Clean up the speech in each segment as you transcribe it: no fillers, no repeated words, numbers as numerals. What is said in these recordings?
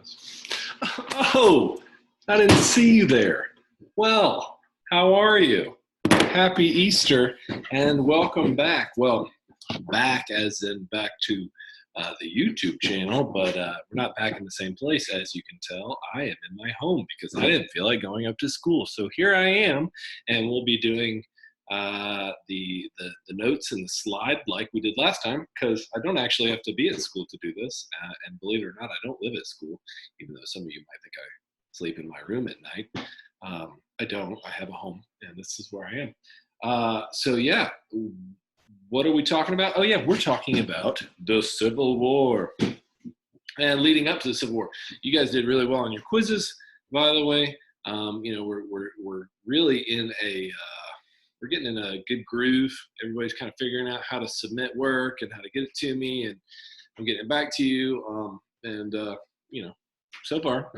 this. Oh, I didn't see you there. Well, how are you? Happy Easter and welcome back. Well, back as in back to the YouTube channel, but we're not back in the same place. As you can tell, I am in my home because I didn't feel like going up to school. So here I am, and we'll be doing the notes and the slide like we did last time, because I don't actually have to be at school to do this. And believe it or not, I don't live at school, even though some of you might think I sleep in my room at night. I don't. I have a home, and this is where I am. So yeah, what are we talking about? Oh yeah, we're talking about the Civil War. And leading up to the Civil War, you guys did really well on your quizzes, by the way. We're really in a we're getting in a good groove. Everybody's kind of figuring out how to submit work and how to get it to me, and I'm getting it back to you. So far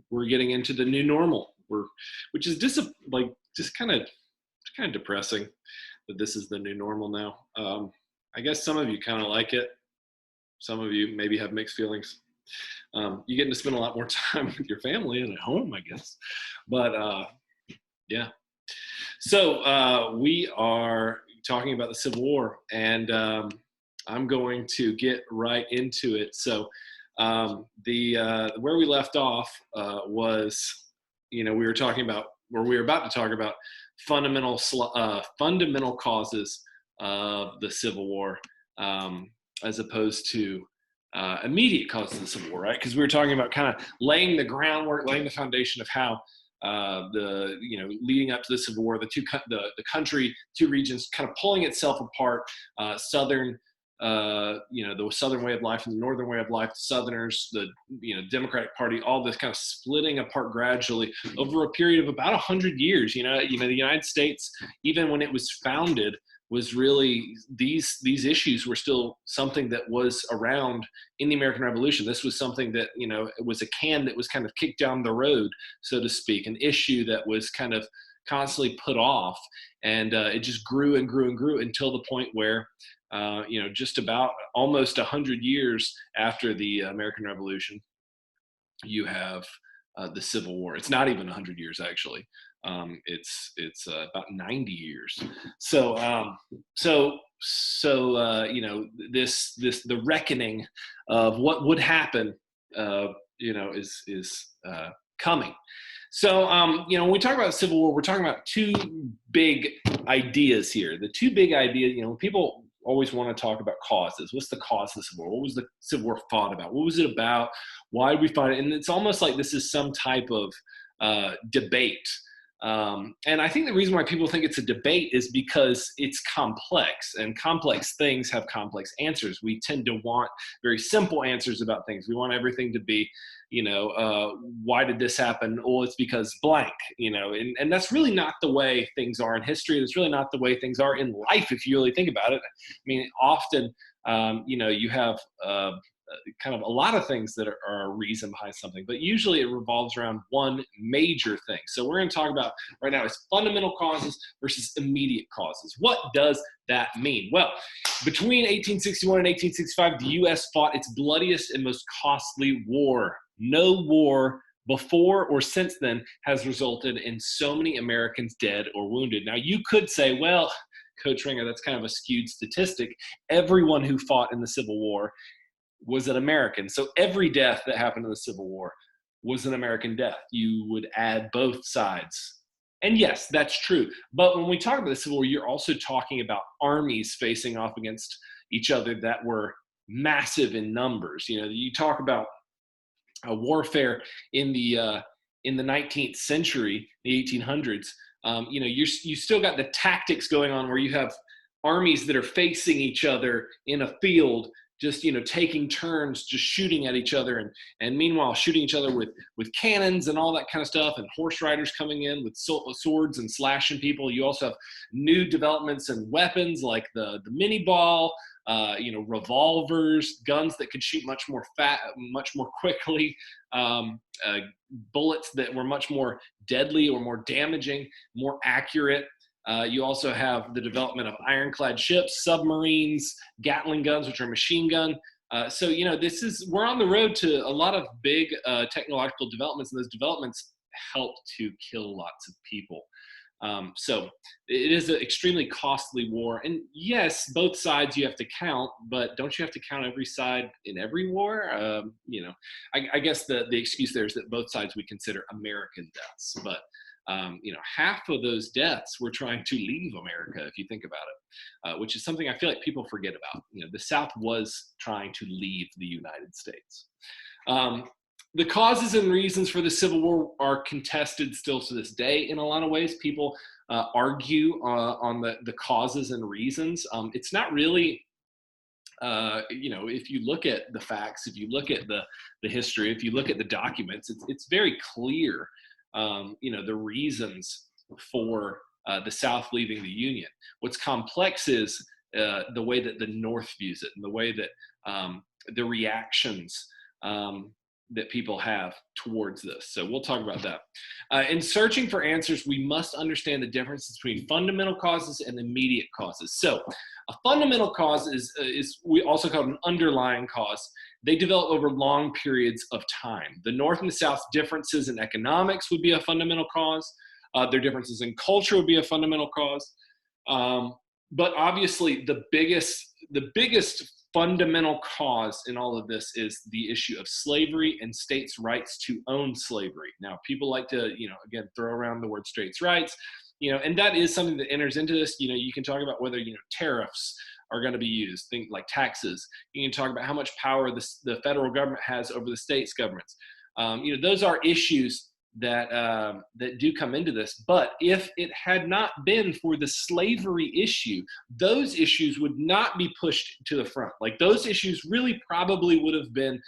we're getting into the new normal, which is just kind of depressing that this is the new normal now. I guess some of you kind of like it. Some of you maybe have mixed feelings. You get to spend a lot more time with your family and at home, I guess. But yeah. So we are talking about the Civil War, and I'm going to get right into it. So where we left off was, we were talking about, or we were about to talk about fundamental causes of the Civil War, as opposed to immediate causes of the Civil War, right? Because we were talking about kind of laying the groundwork, laying the foundation of how leading up to the Civil War, the country, two regions kind of pulling itself apart, the southern way of life and the northern way of life, the Southerners, the Democratic Party, all this kind of splitting apart gradually over a period of about 100 years. The United States, even when it was founded, was really these issues were still something that was around in the American Revolution. This was something that, it was a can that was kind of kicked down the road, so to speak, an issue that was kind of constantly put off. And it just grew and grew and grew until the point where, just about almost 100 years after the American Revolution, you have the Civil War. It's not even 100 years, actually. It's about 90 years. So the reckoning of what would happen, is coming. So, when we talk about the Civil War, we're talking about two big ideas here. The two big ideas, people always want to talk about causes. What's the cause of the Civil War? What was the Civil War fought about? What was it about? Why did we fight it? And it's almost like this is some type of debate. And I think the reason why people think it's a debate is because it's complex, and complex things have complex answers. We tend to want very simple answers about things. We want everything to be, why did this happen? Well, it's because blank, and that's really not the way things are in history. That's really not the way things are in life, if you really think about it. I mean, often, you have kind of a lot of things that are a reason behind something, but usually it revolves around one major thing. So we're going to talk about right now is fundamental causes versus immediate causes. What does that mean? Well, between 1861 and 1865, the U.S. fought its bloodiest and most costly war. No war before or since then has resulted in so many Americans dead or wounded. Now, you could say, well, Coach Ringer, that's kind of a skewed statistic. Everyone who fought in the Civil War was an American. So every death that happened in the Civil War was an American death. You would add both sides. And yes, that's true. But when we talk about the Civil War, you're also talking about armies facing off against each other that were massive in numbers. You talk about a warfare in the 19th century, the 1800s. You still got the tactics going on where you have armies that are facing each other in a field, just taking turns just shooting at each other, and meanwhile shooting each other with cannons and all that kind of stuff, and horse riders coming in with swords and slashing people. You also have new developments and weapons like the mini ball, revolvers, guns that could shoot much more quickly, bullets that were much more deadly or more damaging, more accurate. You also have the development of ironclad ships, submarines, Gatling guns, which are machine gun So, we're on the road to a lot of big technological developments, and those developments help to kill lots of people. So it is an extremely costly war. And yes, both sides you have to count, but don't you have to count every side in every war? I guess the excuse there is that both sides we consider American deaths, but half of those deaths were trying to leave America, if you think about it, which is something I feel like people forget about. The South was trying to leave the United States. The causes and reasons for the Civil War are contested still to this day in a lot of ways. People argue on the causes and reasons. It's not really, if you look at the facts, if you look at the history, if you look at the documents, it's very clear, the reasons for the South leaving the Union. What's complex is the way that the North views it, and the way that the reactions that people have towards this. So we'll talk about that. In searching for answers, we must understand the differences between fundamental causes and immediate causes. So a fundamental cause is we also call an underlying cause. They develop over long periods of time. The North and the South differences in economics would be a fundamental cause. Their differences in culture would be a fundamental cause. But obviously the biggest fundamental cause in all of this is the issue of slavery and states' rights to own slavery. Now, people like to, again, throw around the word states' rights, and that is something that enters into this. You can talk about whether, tariffs are going to be used, things like taxes. You can talk about how much power the federal government has over the states' governments. Those are issues that do come into this. But if it had not been for the slavery issue, those issues would not be pushed to the front. Like, those issues really probably would have been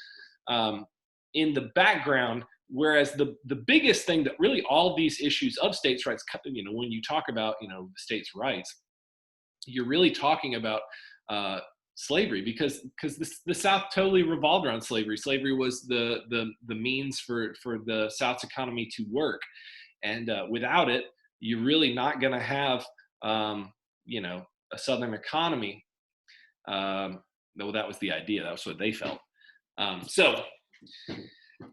in the background, whereas the biggest thing that really all these issues of states' rights, when you talk about, states' rights, you're really talking about slavery, because the South totally revolved around slavery. Slavery was the means for the South's economy to work, and without it, you're really not going to have a Southern economy. No, that was the idea. That was what they felt. So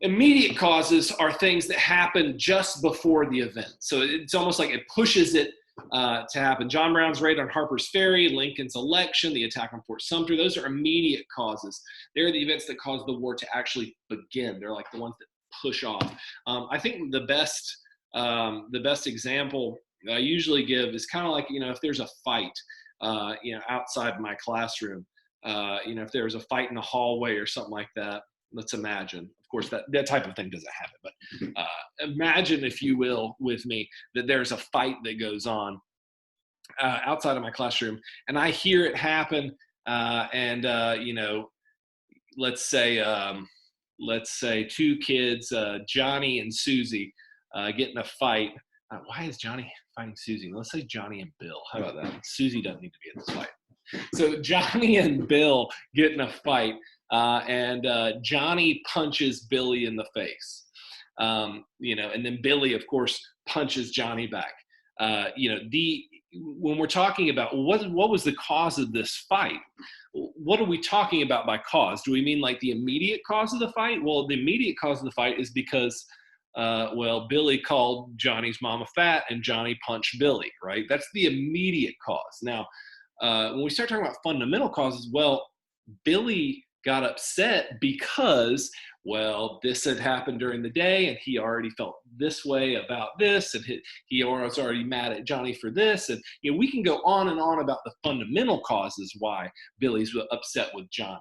immediate causes are things that happen just before the event. So it's almost like it pushes it to happen. John Brown's raid on Harper's Ferry, Lincoln's election, the attack on Fort Sumter, those are immediate causes. They're the events that cause the war to actually begin. They're like the ones that push off. I think the best example I usually give is kind of like, if there's a fight, outside my classroom, if there was a fight in the hallway or something like that, let's imagine. Of course, that type of thing doesn't happen, but imagine, if you will, with me, that there's a fight that goes on outside of my classroom, and I hear it happen, and let's say two kids, Johnny and Susie, get in a fight. Why is Johnny fighting Susie? Let's say Johnny and Bill. How about that? Susie doesn't need to be in this fight. So Johnny and Bill get in a fight, and Johnny punches Billy in the face, and then Billy, of course, punches Johnny back. When we're talking about what was the cause of this fight, what are we talking about by cause? Do we mean like the immediate cause of the fight? Well, the immediate cause of the fight is because Billy called Johnny's mama fat and Johnny punched Billy, right? That's the immediate cause. Now, when we start talking about fundamental causes, well, Billy got upset because, this had happened during the day and he already felt this way about this, and he was already mad at Johnny for this. And, we can go on and on about the fundamental causes why Billy's upset with Johnny.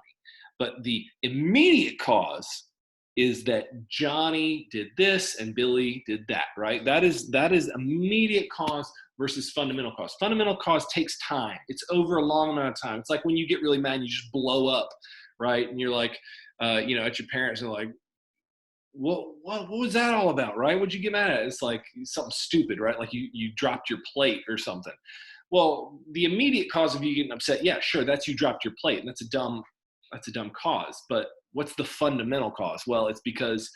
But the immediate cause is that Johnny did this and Billy did that, right? That is immediate cause versus fundamental cause. Fundamental cause takes time. It's over a long amount of time. It's like when you get really mad and you just blow up, right? And you're like, at your parents, and like, what was that all about, right? What'd you get mad at? It's like something stupid, right? Like you dropped your plate or something. Well, the immediate cause of you getting upset, yeah, sure, that's you dropped your plate, and that's a dumb cause. But what's the fundamental cause? Well, it's because,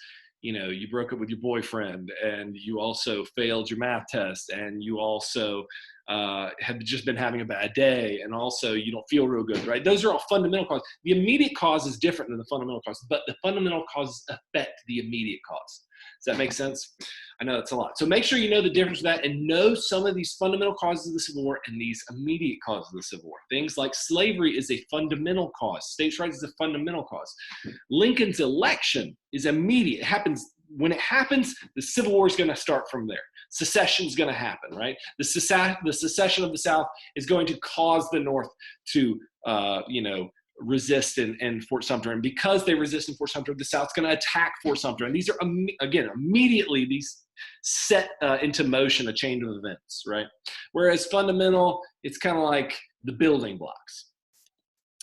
you broke up with your boyfriend, and you also failed your math test, and you also, have just been having a bad day, and also you don't feel real good, right? Those are all fundamental causes. The immediate cause is different than the fundamental cause, but the fundamental causes affect the immediate cause. Does that make sense? I know that's a lot. So make sure you know the difference of that and know some of these fundamental causes of the Civil War and these immediate causes of the Civil War. Things like slavery is a fundamental cause. States' rights is a fundamental cause. Lincoln's election is immediate. It happens. When it happens, the Civil War is going to start from there. Secession is going to happen, right? The secession of the South is going to cause the North to, resist in Fort Sumter. And because they resist in Fort Sumter, the South's going to attack Fort Sumter. And these are, again, immediately these set into motion a chain of events, right? Whereas fundamental, it's kind of like the building blocks.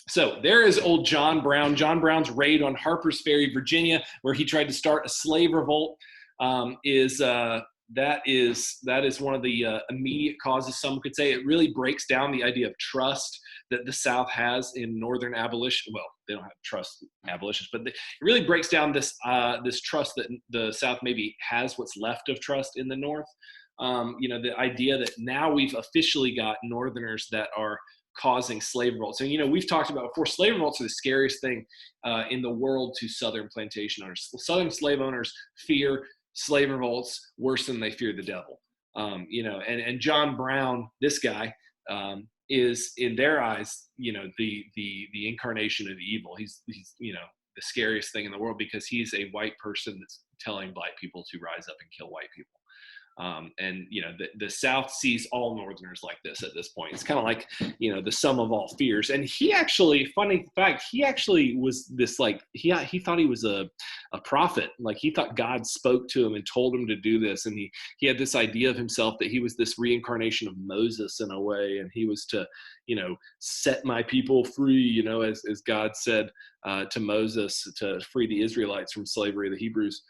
So there is old John Brown. John Brown's raid on Harper's Ferry, Virginia, where he tried to start a slave revolt, that is one of the immediate causes. Some could say it really breaks down the idea of trust that the South has in Northern abolition. Well, they don't have trust in abolitionists, but it really breaks down this trust that the South maybe has what's left of trust in the North. The idea that now we've officially got Northerners that are causing slave revolts. And, we've talked about before, slave revolts are the scariest thing in the world to Southern plantation owners. Southern slave owners fear slave revolts worse than they fear the devil. And John Brown, this guy, is in their eyes, the incarnation of evil. He's the scariest thing in the world because he's a white person that's telling black people to rise up and kill white people. The South sees all Northerners like this at this point. It's kind of like, the sum of all fears. And he actually, funny fact, he actually was this, like, he thought he was a prophet. Like, he thought God spoke to him and told him to do this. And he had this idea of himself that he was this reincarnation of Moses in a way. And he was to, set my people free, as God said to Moses, to free the Israelites from slavery of the Hebrews.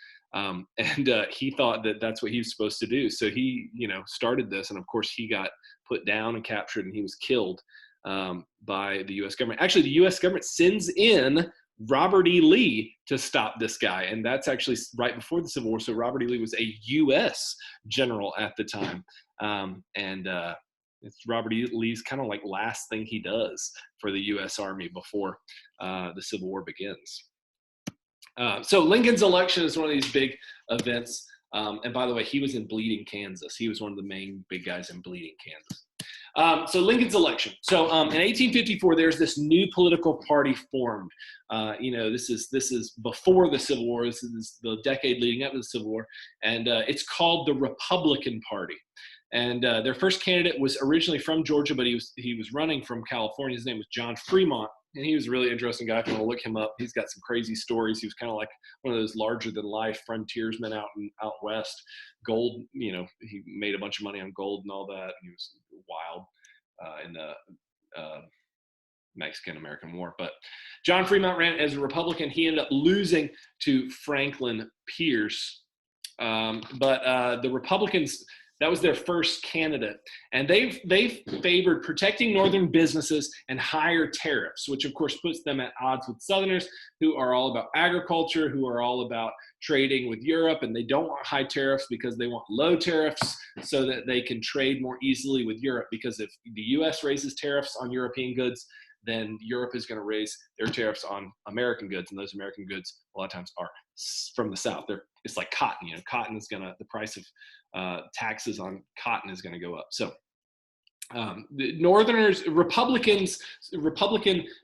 He thought that that's what he was supposed to do. So he, started this. And of course he got put down and captured, and he was killed by the U.S. government. Actually, the U.S. government sends in Robert E. Lee to stop this guy. And that's actually right before the Civil War. So Robert E. Lee was a U.S. general at the time. It's Robert E. Lee's kind of like last thing he does for the U.S. Army before the Civil War begins. So Lincoln's election is one of these big events. And by the way, he was in Bleeding, Kansas. He was one of the main big guys in Bleeding, Kansas. So Lincoln's election. So in 1854, there's this new political party formed. This is before the Civil War. This is the decade leading up to the Civil War. And it's called the Republican Party. And their first candidate was originally from Georgia, but he was running from California. His name was John Fremont. And he was a really interesting guy. If you want to look him up, he's got some crazy stories. He was kind of like one of those larger than life frontiersmen out west. Gold, he made a bunch of money on gold and all that. And he was wild in the Mexican-American War. But John Fremont ran as a Republican. He ended up losing to Franklin Pierce. But the Republicans, that was their first candidate. And they've favored protecting Northern businesses and higher tariffs, which of course puts them at odds with Southerners who are all about agriculture, who are all about trading with Europe. And they don't want high tariffs because they want low tariffs so that they can trade more easily with Europe. Because if the US raises tariffs on European goods, then Europe is going to raise their tariffs on American goods. And those American goods a lot of times are from the South. It's like cotton. Cotton is the price of taxes on cotton is going to go up. So the Northerners, Republican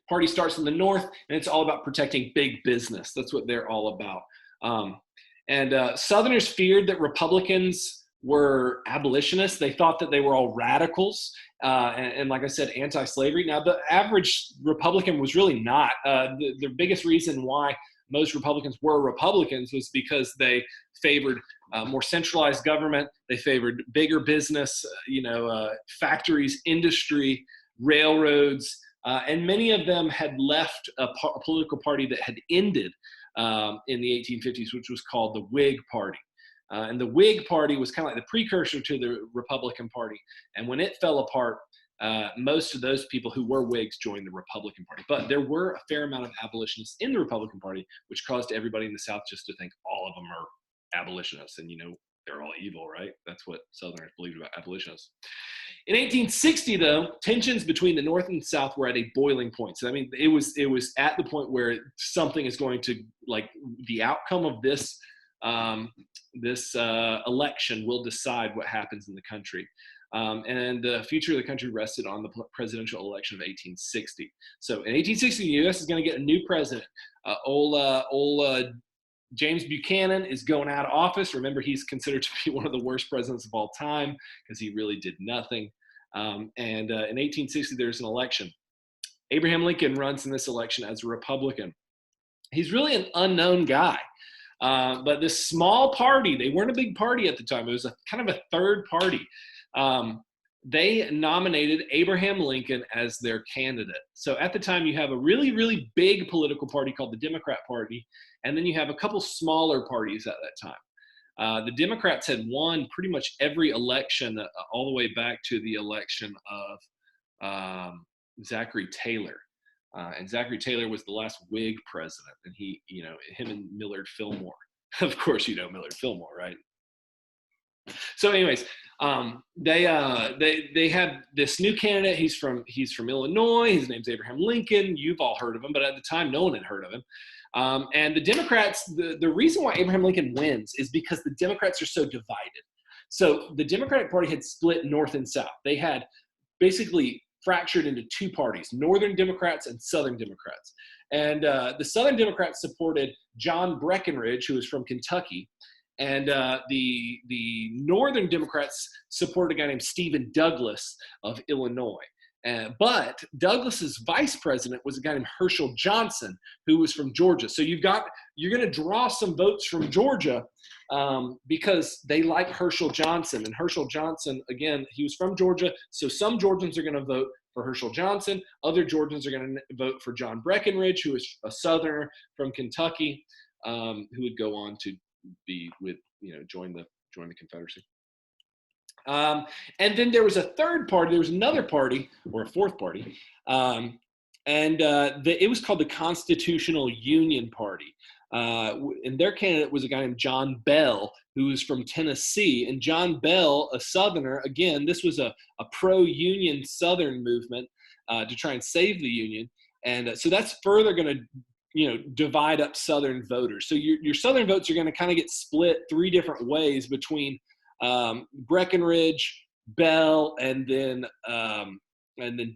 Party starts in the North, and it's all about protecting big business. That's what they're all about. Southerners feared that Republicans were abolitionists. They thought that they were all radicals, and like I said, anti-slavery. Now, the average Republican was really not. The biggest reason why most Republicans were Republicans was because they favored more centralized government. They favored bigger business, factories, industry, railroads, and many of them had left a political party that had ended in the 1850s, which was called the Whig Party. And the Whig Party was kind of like the precursor to the Republican Party. And when it fell apart, most of those people who were Whigs joined the Republican Party. But there were a fair amount of abolitionists in the Republican Party, which caused everybody in the South just to think all of them are abolitionists. And, they're all evil, right? That's what Southerners believed about abolitionists. In 1860, though, tensions between the North and South were at a boiling point. So, I mean, it was at the point where something is going to, like, the outcome of this election will decide what happens in the country. And the future of the country rested on the presidential election of 1860. So in 1860, the U.S. is going to get a new president. James Buchanan is going out of office. Remember, he's considered to be one of the worst presidents of all time because he really did nothing. In 1860, there's an election. Abraham Lincoln runs in this election as a Republican. He's really an unknown guy. But this small party, they weren't a big party at the time. It was a kind of a third party. They nominated Abraham Lincoln as their candidate. So at the time, you have a really, really big political party called the Democrat Party, and then you have a couple smaller parties at that time. The Democrats had won pretty much every election all the way back to the election of Zachary Taylor. And Zachary Taylor was the last Whig president, and him and Millard Fillmore. Of course, you know Millard Fillmore, right? So, anyways, they had this new candidate. He's from Illinois. His name's Abraham Lincoln. You've all heard of him, but at the time, no one had heard of him. And the Democrats, the reason why Abraham Lincoln wins is because the Democrats are so divided. So the Democratic Party had split North and South. They had basically fractured into two parties, Northern Democrats and Southern Democrats. And the Southern Democrats supported John Breckinridge, who was from Kentucky. And the Northern Democrats supported a guy named Stephen Douglas of Illinois. But Douglas's vice president was a guy named Herschel Johnson, who was from Georgia. So you're going to draw some votes from Georgia because they like Herschel Johnson. And Herschel Johnson, again, he was from Georgia. So some Georgians are going to vote for Herschel Johnson. Other Georgians are going to vote for John Breckinridge, who is a Southerner from Kentucky, who would go on to be with, join the Confederacy. And then there was a third party. There was another party, or a fourth party, and it was called the Constitutional Union Party. And their candidate was a guy named John Bell, who was from Tennessee. And John Bell, a Southerner, again, this was a pro-Union Southern movement to try and save the Union. And so that's further going to divide up Southern voters. So your Southern votes are going to kind of get split three different ways between Breckinridge, Bell, and then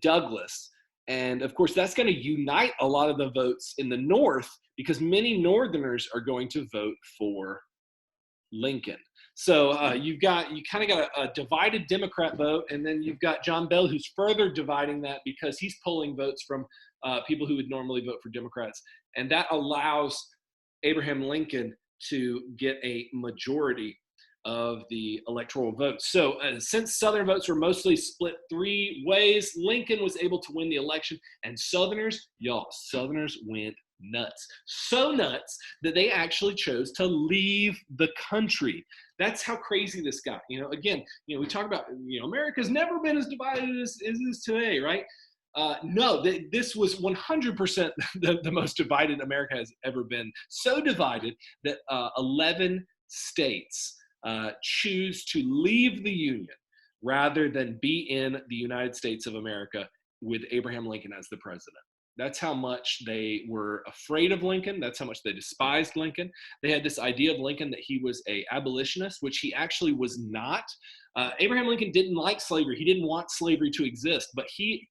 Douglas. And of course, that's going to unite a lot of the votes in the North because many Northerners are going to vote for Lincoln. So you kind of got a divided Democrat vote, and then you've got John Bell, who's further dividing that because he's pulling votes from people who would normally vote for Democrats. And that allows Abraham Lincoln to get a majority of the electoral votes. So since Southern votes were mostly split three ways, Lincoln was able to win the election. And Southerners went nuts. So nuts that they actually chose to leave the country. That's how crazy this got. Again, we talk about, America's never been as divided as it is today, right? No, this was 100% the most divided America has ever been. So divided that 11 states choose to leave the Union rather than be in the United States of America with Abraham Lincoln as the president. That's how much they were afraid of Lincoln. That's how much they despised Lincoln. They had this idea of Lincoln that he was an abolitionist, which he actually was not. Abraham Lincoln didn't like slavery. He didn't want slavery to exist, but he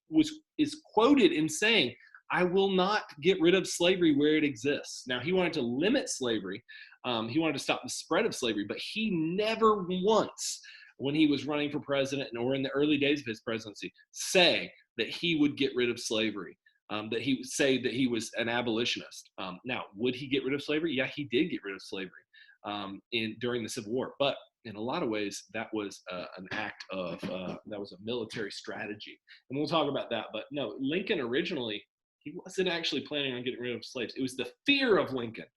is quoted in saying, "I will not get rid of slavery where it exists." Now, he wanted to limit slavery. He wanted to stop the spread of slavery, but he never once, when he was running for president or in the early days of his presidency, say that he would get rid of slavery. That he would say that he was an abolitionist. Now, would he get rid of slavery? Yeah, he did get rid of slavery during the Civil War. But in a lot of ways, that was an act of, that was a military strategy. And we'll talk about that. But no, Lincoln originally, he wasn't actually planning on getting rid of slaves. It was the fear of Lincoln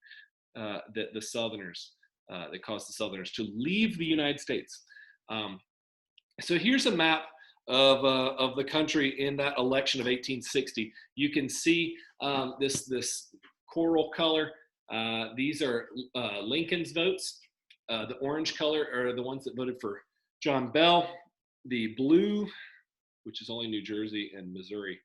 that the Southerners, that caused the Southerners to leave the United States. So here's a map of the country in that election of 1860. You can see this coral color. These are Lincoln's votes. The orange color are the ones that voted for John Bell. The blue, which is only New Jersey and Missouri,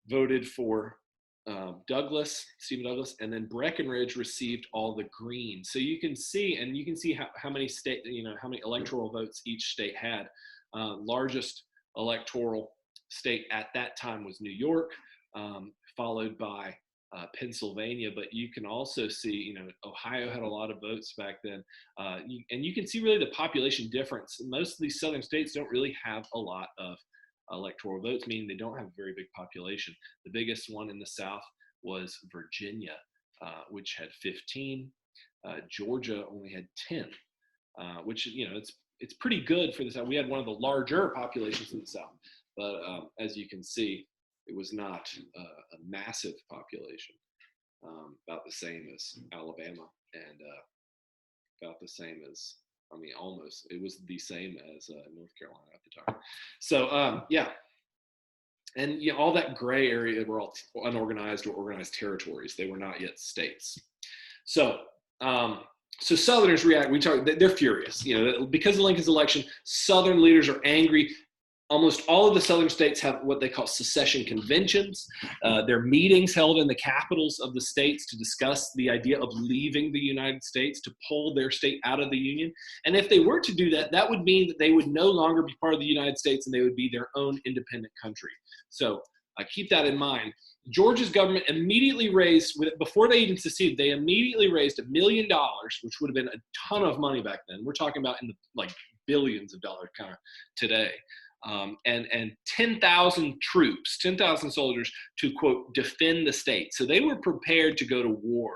voted for Stephen Douglas, and then Breckinridge received all the green. So you can see, how many how many electoral votes each state had. Largest electoral state at that time was New York, followed by Pennsylvania, but you can also see, Ohio had a lot of votes back then. And you can see really the population difference. Most of these southern states don't really have a lot of electoral votes, meaning they don't have a very big population. The biggest one in the South was Virginia, which had 15. Georgia only had 10, which, it's pretty good for the South. We had one of the larger populations in the South, but as you can see, it was not a massive population, about the same as Alabama, and about the same as, almost, it was the same as North Carolina at the time. So, yeah. And all that gray area were all unorganized or organized territories. They were not yet states. So, so Southerners react. They're furious. Because of Lincoln's election, Southern leaders are angry. Almost all of the Southern states have what they call secession conventions. They're meetings held in the capitals of the states to discuss the idea of leaving the United States, to pull their state out of the Union. And if they were to do that, that would mean that they would no longer be part of the United States and they would be their own independent country. So keep that in mind. Georgia's government immediately raised, before they even seceded, they immediately raised $1 million, which would have been a ton of money back then. We're talking about in the billions of dollars kind of today. And 10,000 troops, 10,000 soldiers to, quote, defend the state. So they were prepared to go to war.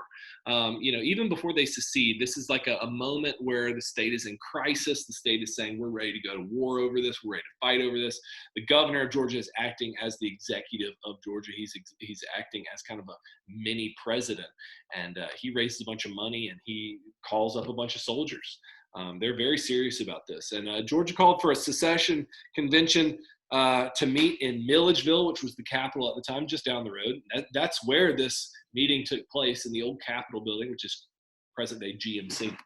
Even before they secede, this is like a moment where the state is in crisis. The state is saying, we're ready to go to war over this. We're ready to fight over this. The governor of Georgia is acting as the executive of Georgia. He's acting as kind of a mini president. And he raises a bunch of money and he calls up a bunch of soldiers. They're very serious about this. And Georgia called for a secession convention to meet in Milledgeville, which was the capital at the time, just down the road. That's where this meeting took place, in the old Capitol building, which is present-day GMC.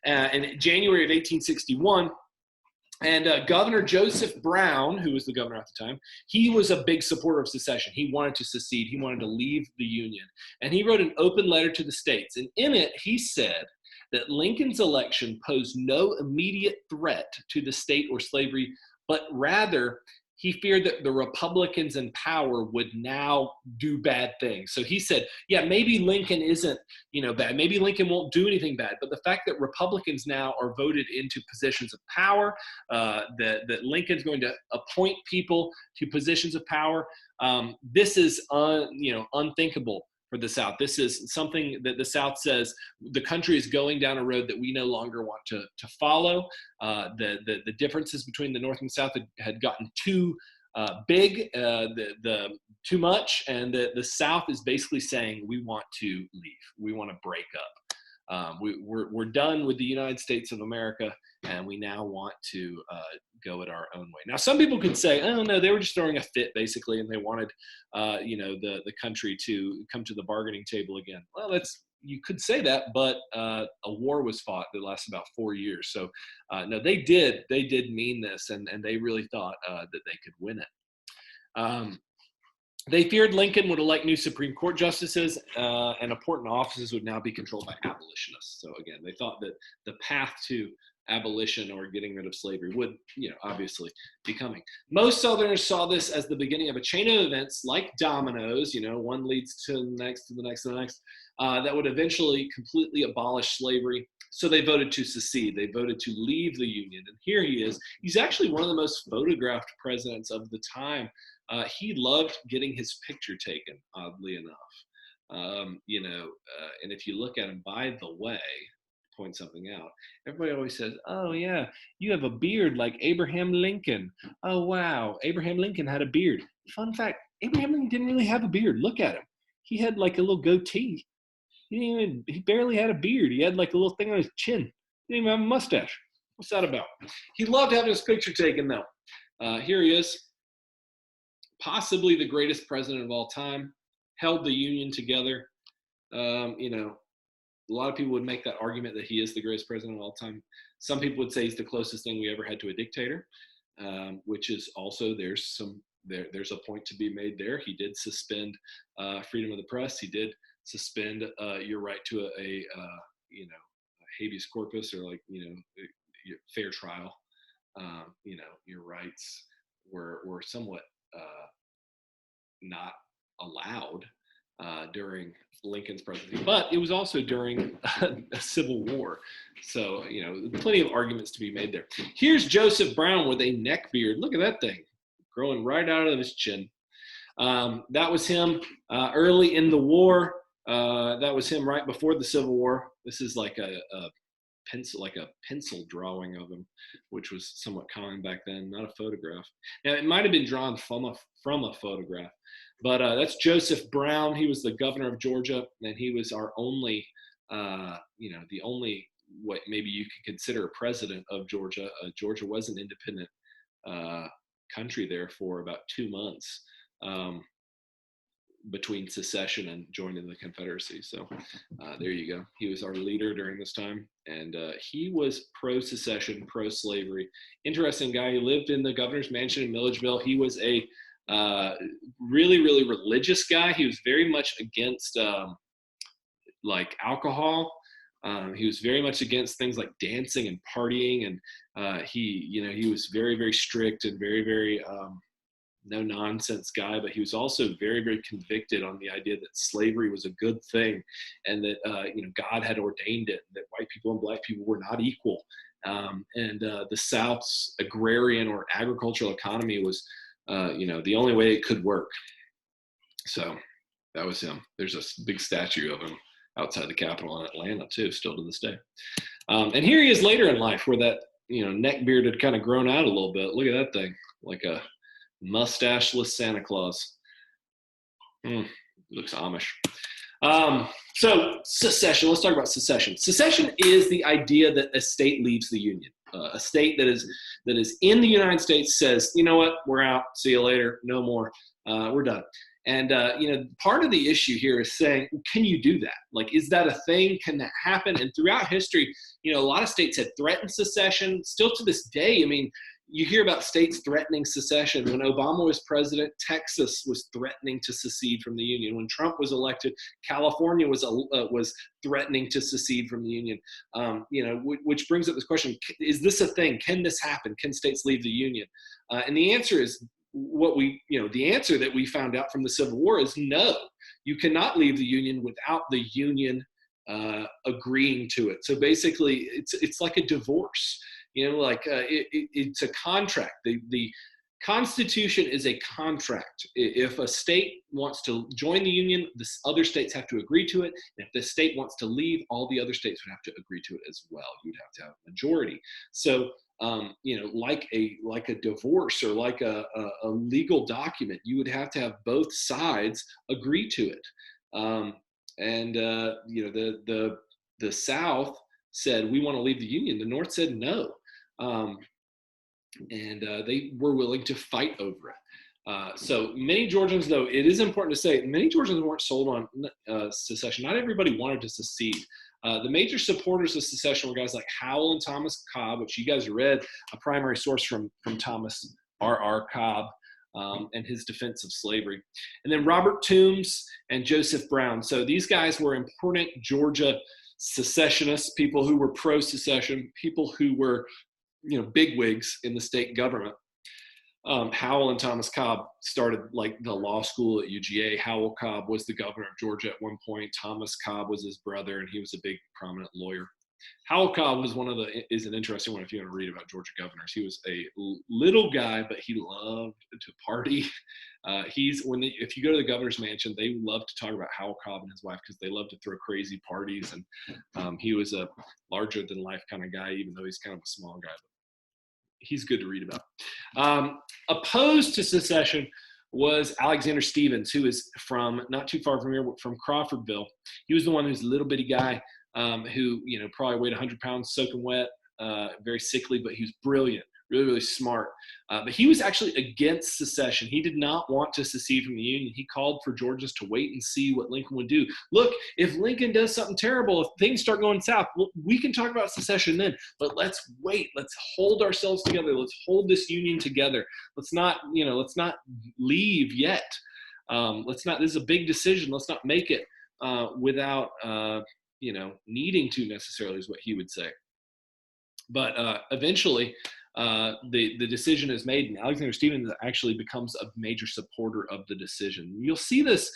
In January of 1861, and Governor Joseph Brown, who was the governor at the time, he was a big supporter of secession. He wanted to secede. He wanted to leave the Union. And he wrote an open letter to the states. And in it, he said that Lincoln's election posed no immediate threat to the state or slavery, but rather he feared that the Republicans in power would now do bad things. So he said, yeah, maybe Lincoln isn't, bad. Maybe Lincoln won't do anything bad. But the fact that Republicans now are voted into positions of power, that Lincoln's going to appoint people to positions of power, this is, unthinkable for the South. This is something that the South says the country is going down a road that we no longer want to follow. The differences between the North and the South had gotten too big, too much, and the South is basically saying we want to leave. We want to break up. We're done with the United States of America, and we now want to go it our own way. Now, some people could say, oh, no, they were just throwing a fit, basically, and they wanted, the country to come to the bargaining table again. Well, you could say that, but a war was fought that lasted about 4 years. So, no, they did mean this, and they really thought that they could win it. They feared Lincoln would elect new Supreme Court justices, and important offices would now be controlled by abolitionists. So again, they thought that the path to abolition or getting rid of slavery would, obviously be coming. Most Southerners saw this as the beginning of a chain of events like dominoes, one leads to the next, to the next, to the next, that would eventually completely abolish slavery. So they voted to secede. They voted to leave the Union. And here he is. He's actually one of the most photographed presidents of the time. He loved getting his picture taken, oddly enough. And if you look at him, by the way, point something out, everybody always says, oh yeah, you have a beard like Abraham Lincoln. Oh wow, Abraham Lincoln had a beard. Fun fact, Abraham Lincoln didn't really have a beard. Look at him. He had like a little goatee. He barely had a beard. He had like a little thing on his chin. He didn't even have a mustache. What's that about? He loved having his picture taken though. Here he is. Possibly the greatest president of all time, held the Union together. a lot of people would make that argument that he is the greatest president of all time. Some people would say he's the closest thing we ever had to a dictator, which is also there's a point to be made there. He did suspend freedom of the press. He did suspend your right to a habeas corpus, or fair trial. Your rights were somewhat not allowed during Lincoln's presidency, but it was also during a civil war. So, plenty of arguments to be made there. Here's Joseph Brown with a neck beard. Look at that thing growing right out of his chin. That was him early in the war. That was him right before the Civil War. This is like a pencil drawing of him, which was somewhat common back then, not a photograph. Now, it might have been drawn from a photograph, but that's Joseph Brown. He was the governor of Georgia, and he was our only, the only, what maybe you could consider a president of Georgia. Georgia was an independent country there for about 2 months. Between secession and joining the Confederacy. So there you go. He was our leader during this time, and he was pro-secession, pro-slavery. Interesting guy. He lived in the governor's mansion in Milledgeville. He was a really, really religious guy. He was very much against alcohol. He was very much against things like dancing and partying, and he was very, very strict and very, very no nonsense guy, but he was also very, very convicted on the idea that slavery was a good thing, and that God had ordained it, that white people and black people were not equal, and the South's agrarian or agricultural economy was the only way it could work. So that was him. There's a big statue of him outside the Capitol in Atlanta too, still to this day. And here he is later in life, where that neck beard had kind of grown out a little bit. Look at that thing, like a mustacheless Santa Claus. Looks Amish. So secession, let's talk about secession. Secession is the idea that a state leaves the Union. A state that is in the United States says, you know what, we're out, see you later, no more, we're done. And part of the issue here is saying, can you do that? Like, is that a thing? Can that happen? And throughout history, a lot of states had threatened secession. Still to this day, you hear about states threatening secession. When Obama was president, Texas was threatening to secede from the Union. When Trump was elected, California was threatening to secede from the Union. Which brings up this question: is this a thing? Can this happen? Can states leave the Union? And the answer is the answer that we found out from the Civil War is no. You cannot leave the Union without the Union agreeing to it. So basically, it's like a divorce. It's a contract. The Constitution is a contract. If a state wants to join the Union, the other states have to agree to it. And if the state wants to leave, all the other states would have to agree to it as well. You'd have to have a majority. So, like a divorce or like a legal document, you would have to have both sides agree to it. The South said, we want to leave the Union. The North said no. They were willing to fight over it. So many Georgians, though, it is important to say, many Georgians weren't sold on secession. Not everybody wanted to secede. The major supporters of secession were guys like Howell and Thomas Cobb, which you guys read, a primary source from Thomas R.R. Cobb and his defense of slavery. And then Robert Toombs and Joseph Brown. So these guys were important Georgia secessionists, people who were pro-secession, people who were bigwigs in the state government. Howell and Thomas Cobb started like the law school at UGA. Howell Cobb was the governor of Georgia at one point. Thomas Cobb was his brother, and he was a big prominent lawyer. Howell Cobb was is an interesting one if you want to read about Georgia governors. He was a little guy, but he loved to party. If you go to the governor's mansion, they love to talk about Howell Cobb and his wife because they love to throw crazy parties. And he was a larger than life kind of guy, even though he's kind of a small guy. He's good to read about. Opposed to secession was Alexander Stephens, who is from not too far from here, from Crawfordville. He was the one who's a little bitty guy who probably weighed 100 pounds, soaking wet, very sickly, but he was brilliant, really, really smart. But he was actually against secession. He did not want to secede from the Union. He called for Georgians to wait and see what Lincoln would do. Look, if Lincoln does something terrible, if things start going south, well, we can talk about secession then. But let's wait. Let's hold ourselves together. Let's hold this Union together. Let's not leave yet. Let's not. This is a big decision. Let's not make it without needing to necessarily, is what he would say. But eventually, the decision is made, and Alexander Stephens actually becomes a major supporter of the decision. You'll see this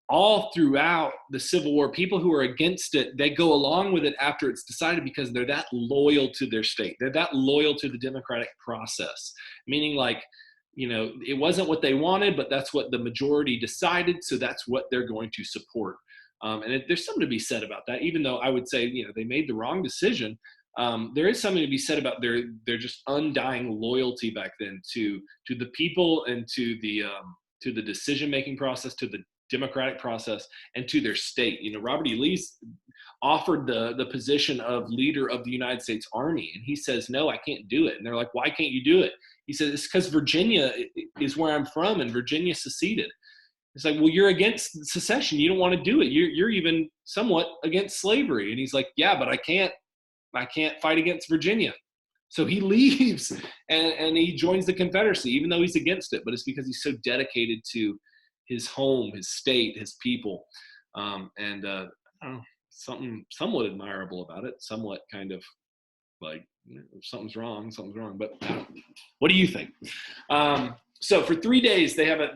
all throughout the Civil War. People who are against it, they go along with it after it's decided because they're that loyal to their state. They're that loyal to the democratic process, meaning like, it wasn't what they wanted, but that's what the majority decided, so that's what they're going to support. There's something to be said about that, even though I would say, they made the wrong decision. There is something to be said about their just undying loyalty back then to the people and to the decision-making process, to the democratic process, and to their state. Robert E. Lee offered the position of leader of the United States Army, and he says, no, I can't do it. And they're like, why can't you do it? He says, it's because Virginia is where I'm from, and Virginia seceded. It's like, well, you're against secession. You don't want to do it. You're even somewhat against slavery. And he's like, yeah, but I can't fight against Virginia. So he leaves and he joins the Confederacy, even though he's against it. But it's because he's so dedicated to his home, his state, his people. I don't know, something somewhat admirable about it, somewhat kind of like, something's wrong. But what do you think? So for 3 days, they have a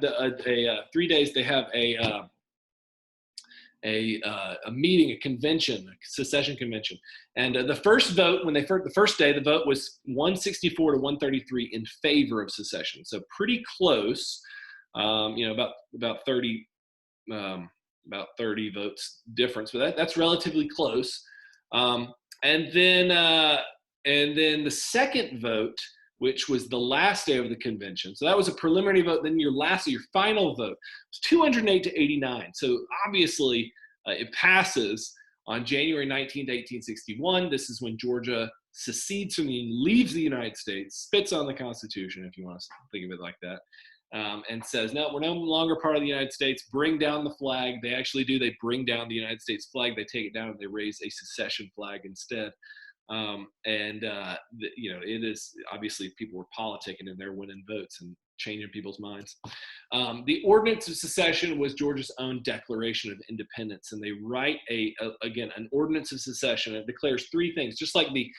meeting, a convention, a secession convention. And the first vote, the first day, the vote was 164 to 133 in favor of secession. So pretty close, about 30 votes difference, but that's relatively close. And then the second vote, which was the last day of the convention. So that was a preliminary vote. Then your final vote was 208 to 89. So obviously it passes on January 19th, 1861. This is when Georgia secedes from the Union, leaves the United States, spits on the Constitution, if you want to think of it like that, and says, no, we're no longer part of the United States. Bring down the flag. They actually do. They bring down the United States flag. They take it down and they raise a secession flag instead. It is obviously people were politicking and they're winning votes and changing people's minds. The Ordinance of Secession was Georgia's own Declaration of Independence, and they write an Ordinance of Secession. It declares three things, just like the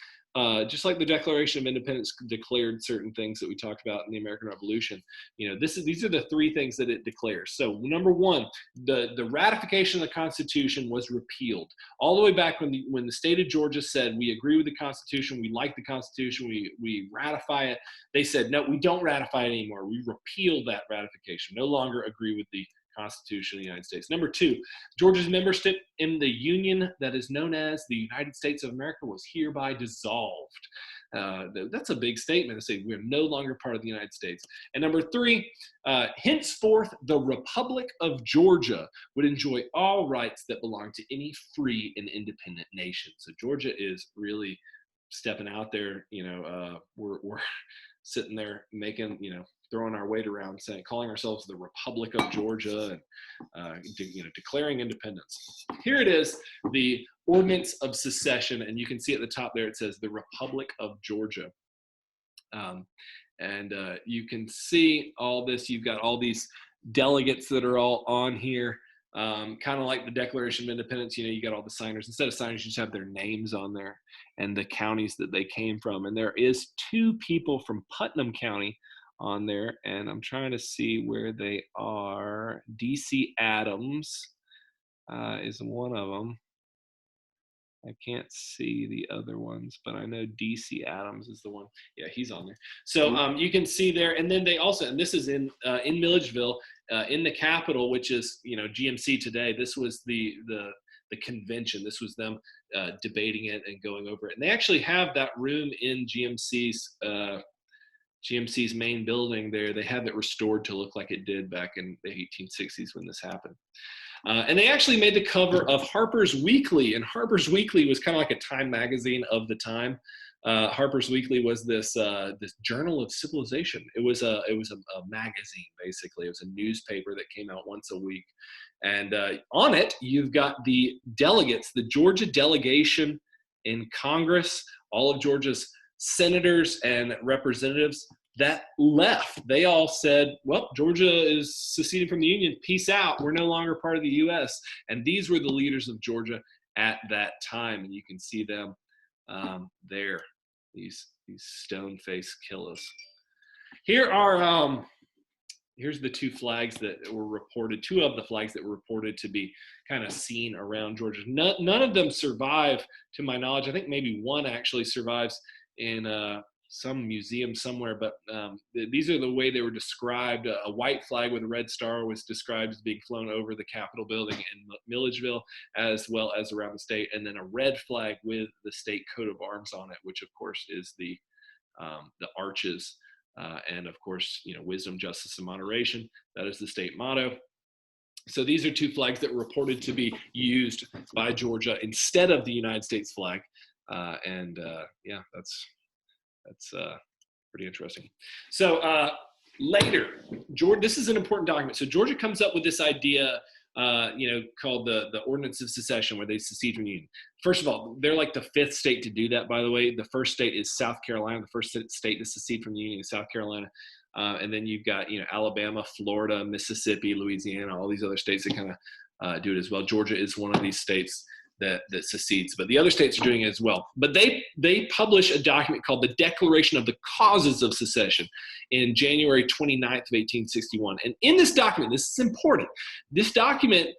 Declaration of Independence declared certain things that we talked about in the American Revolution. These are the three things that it declares. So number one, the ratification of the Constitution was repealed. All the way back when the state of Georgia said, we agree with the Constitution, we like the Constitution, we ratify it. They said, no, we don't ratify it anymore. We repeal that ratification. No longer agree with the Constitution of the United States. Number two, Georgia's membership in the Union that is known as the United States of America was hereby dissolved. That's a big statement to say we're no longer part of the United States. And number three, henceforth, the Republic of Georgia would enjoy all rights that belong to any free and independent nation. So Georgia is really stepping out there. We're sitting there making, throwing our weight around, calling ourselves the Republic of Georgia, and declaring independence. Here it is, the Ordinance of Secession, and you can see at the top there it says the Republic of Georgia. You can see all this. You've got all these delegates that are all on here, kind of like the Declaration of Independence. You got all the signers. Instead of signers, you just have their names on there and the counties that they came from. And there is two people from Putnam County on there, and I'm trying to see where they are. D.C. Adams is one of them. I can't see the other ones, but I know D.C. Adams is the one. Yeah, he's on there. So you can see there, and then they also, and this is in Milledgeville, in the Capitol, which is GMC today. This was the convention. This was them debating it and going over it. And they actually have that room in GMC's main building there. They have it restored to look like it did back in the 1860s when this happened. And they actually made the cover of Harper's Weekly, and Harper's Weekly was kind of like a Time magazine of the time. Harper's Weekly was this journal of civilization. It was a magazine, basically. It was a newspaper that came out once a week, and on it you've got the delegates, the Georgia delegation in Congress, all of Georgia's senators and representatives that left. They all said, well, Georgia is seceding from the Union. Peace out. We're no longer part of the U.S. And these were the leaders of Georgia at that time. And you can see them there, these stone-faced killers. Here are here's the two flags that were reported, two of the flags that were reported to be kind of seen around Georgia. None of them survive, to my knowledge. I think maybe one actually survives in some museum somewhere, but these are the way they were described. A white flag with a red star was described as being flown over the Capitol building in Milledgeville, as well as around the state, and then a red flag with the state coat of arms on it, which of course is the arches, and of course, wisdom, justice, and moderation. That is the state motto. So these are two flags that were reported to be used by Georgia instead of the United States flag, yeah, that's pretty interesting. So later, this is an important document. So Georgia comes up with this idea, called the Ordinance of Secession, where they secede from the Union. First of all, they're like the fifth state to do that, by the way. The first state is South Carolina. The first state to secede from the Union is South Carolina. And then you've got, Alabama, Florida, Mississippi, Louisiana, all these other states that kind of do it as well. Georgia is one of these states that secedes, but the other states are doing it as well. But they publish a document called the Declaration of the Causes of Secession in January 29th of 1861. And in this document, this is important, this document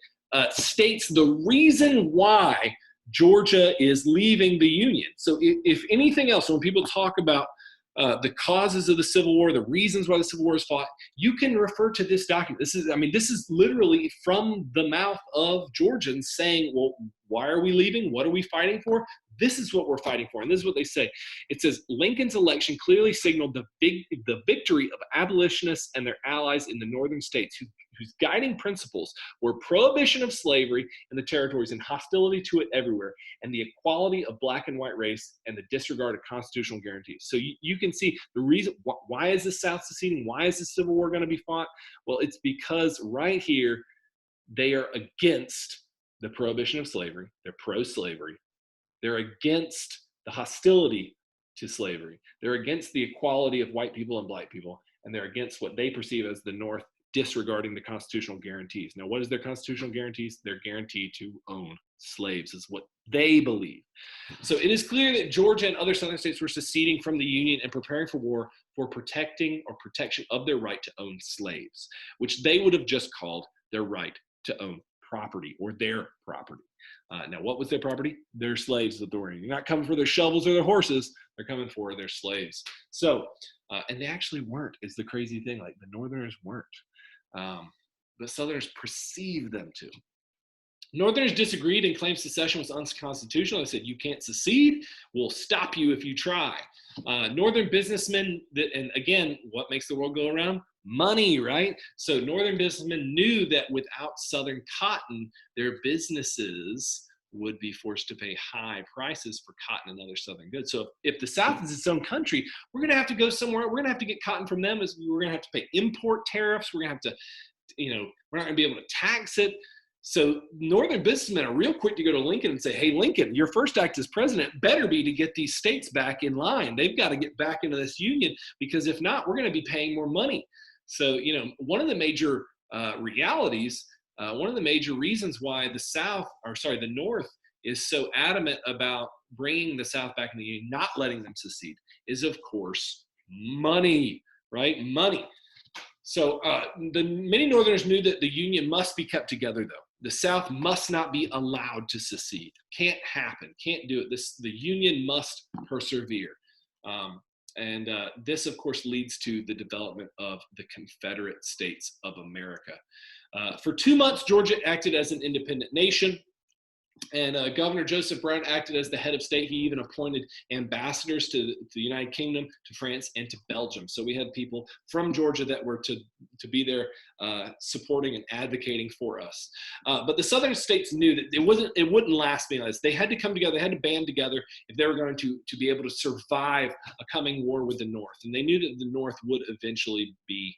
states the reason why Georgia is leaving the Union. So if anything else, when people talk about the causes of the Civil War, the reasons why the Civil War is fought, you can refer to this document. This is literally from the mouth of Georgians saying, well, why are we leaving? What are we fighting for? This is what we're fighting for. And this is what they say. It says, Lincoln's election clearly signaled the victory of abolitionists and their allies in the northern states, whose guiding principles were prohibition of slavery in the territories and hostility to it everywhere, and the equality of black and white race and the disregard of constitutional guarantees. So you can see the reason, why is the South seceding? Why is the Civil War going to be fought? Well, it's because right here, they are against the prohibition of slavery. They're pro-slavery. They're against the hostility to slavery. They're against the equality of white people and black people, and they're against what they perceive as the North disregarding the constitutional guarantees. Now, what is their constitutional guarantees? Their guarantee to own slaves is what they believe. So it is clear that Georgia and other southern states were seceding from the Union and preparing for war for protection of their right to own slaves, which they would have just called their right to own property, or their property. Now, what was their property? Their slaves that they were. You're not coming for their shovels or their horses. They're coming for their slaves. So, and they actually weren't, is the crazy thing. Like, the Northerners weren't. The Southerners perceived them to. Northerners disagreed and claimed secession was unconstitutional. They said, you can't secede. We'll stop you if you try. Northern businessmen, and again, what makes the world go around? Money, right? So Northern businessmen knew that without Southern cotton, their businesses would be forced to pay high prices for cotton and other Southern goods. So if the South is its own country, we're going to have to go somewhere. We're going to have to get cotton from them. We're going to have to pay import tariffs. We're going to have to, we're not going to be able to tax it. So Northern businessmen are real quick to go to Lincoln and say, hey, Lincoln, your first act as president better be to get these states back in line. They've got to get back into this union, because if not, we're going to be paying more money. So, one of the major realities, one of the major reasons why the North is so adamant about bringing the South back in the Union, not letting them secede, is, of course, money, right? Money. So many Northerners knew that the Union must be kept together, though. The South must not be allowed to secede. Can't happen. Can't do it. The Union must persevere. And this, of course, leads to the development of the Confederate States of America. For 2 months, Georgia acted as an independent nation. And Governor Joseph Brown acted as the head of state. He even appointed ambassadors to the United Kingdom, to France, and to Belgium. So we had people from Georgia that were to be there supporting and advocating for us. But the southern states knew that it wouldn't last being like this. They had to come together. They had to band together if they were going to be able to survive a coming war with the North. And they knew that the North would eventually be,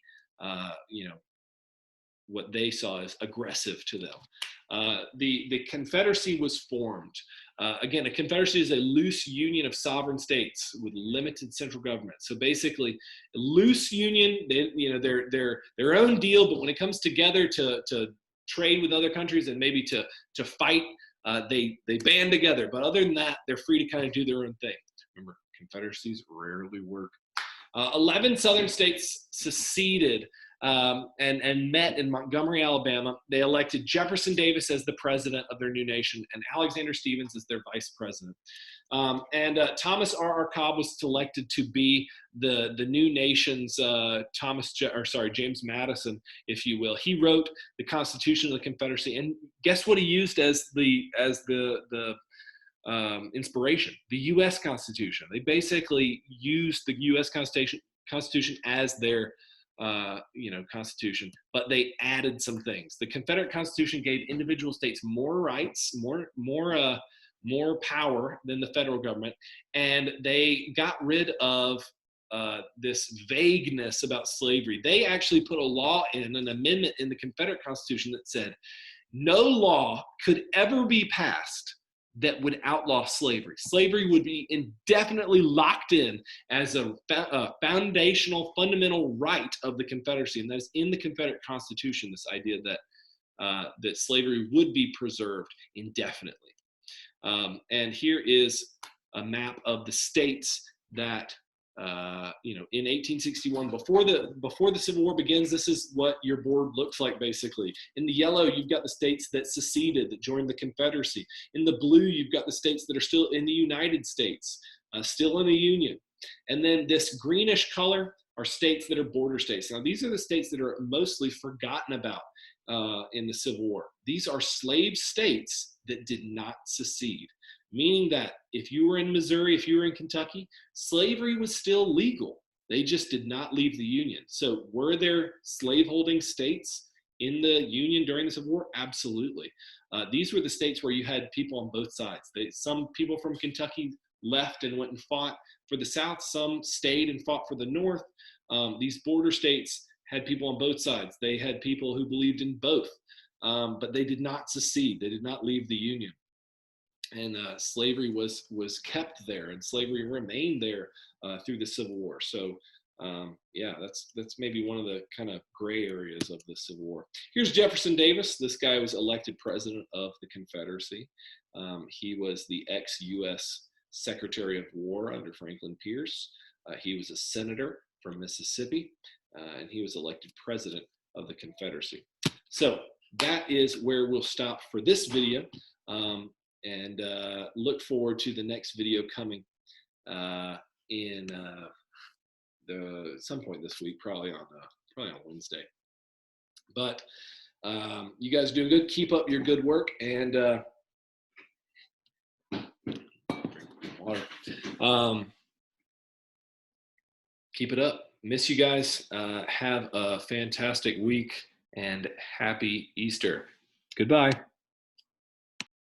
what they saw as aggressive to them. The Confederacy was formed. Again, a confederacy is a loose union of sovereign states with limited central government. So basically, a loose union. Their own deal, but when it comes together to trade with other countries and maybe to fight, they band together. But other than that, they're free to kind of do their own thing. Remember, confederacies rarely work. 11 southern states seceded and met in Montgomery, Alabama. They elected Jefferson Davis as the president of their new nation and Alexander Stephens as their vice president. Thomas R. Cobb was selected to be the new nation's James Madison, if you will. He wrote the Constitution of the Confederacy, and guess what he used as the inspiration? The U.S. Constitution. They basically used the U.S. Constitution as their Constitution, but they added some things. The Confederate Constitution gave individual states more rights, more power than the federal government, and they got rid of this vagueness about slavery. They actually put a law in, an amendment in the Confederate Constitution that said no law could ever be passed that would outlaw slavery. Slavery would be indefinitely locked in as a foundational, fundamental right of the Confederacy, and that is in the Confederate Constitution, this idea that slavery would be preserved indefinitely. And here is a map of the states that, in 1861, before the Civil War begins, this is what your board looks like, basically. In the yellow, you've got the states that seceded, that joined the Confederacy. In the blue, you've got the states that are still in the United States, still in the Union. And then this greenish color are states that are border states. Now, these are the states that are mostly forgotten about in the Civil War. These are slave states that did not secede. Meaning that if you were in Missouri, if you were in Kentucky, slavery was still legal. They just did not leave the Union. So were there slaveholding states in the Union during the Civil War? Absolutely. These were the states where you had people on both sides. Some people from Kentucky left and went and fought for the South. Some stayed and fought for the North. These border states had people on both sides. They had people who believed in both, but they did not secede. They did not leave the Union. And slavery was kept there, and slavery remained there through the Civil War. So, that's maybe one of the kind of gray areas of the Civil War. Here's Jefferson Davis. This guy was elected president of the Confederacy. He was the ex-U.S. Secretary of War under Franklin Pierce. He was a senator from Mississippi, and he was elected president of the Confederacy. So that is where we'll stop for this video. And look forward to the next video coming in some point this week, probably on Wednesday. But you guys are doing good. Keep up your good work, and water. Keep it up. Miss you guys. Have a fantastic week, and happy Easter. Goodbye.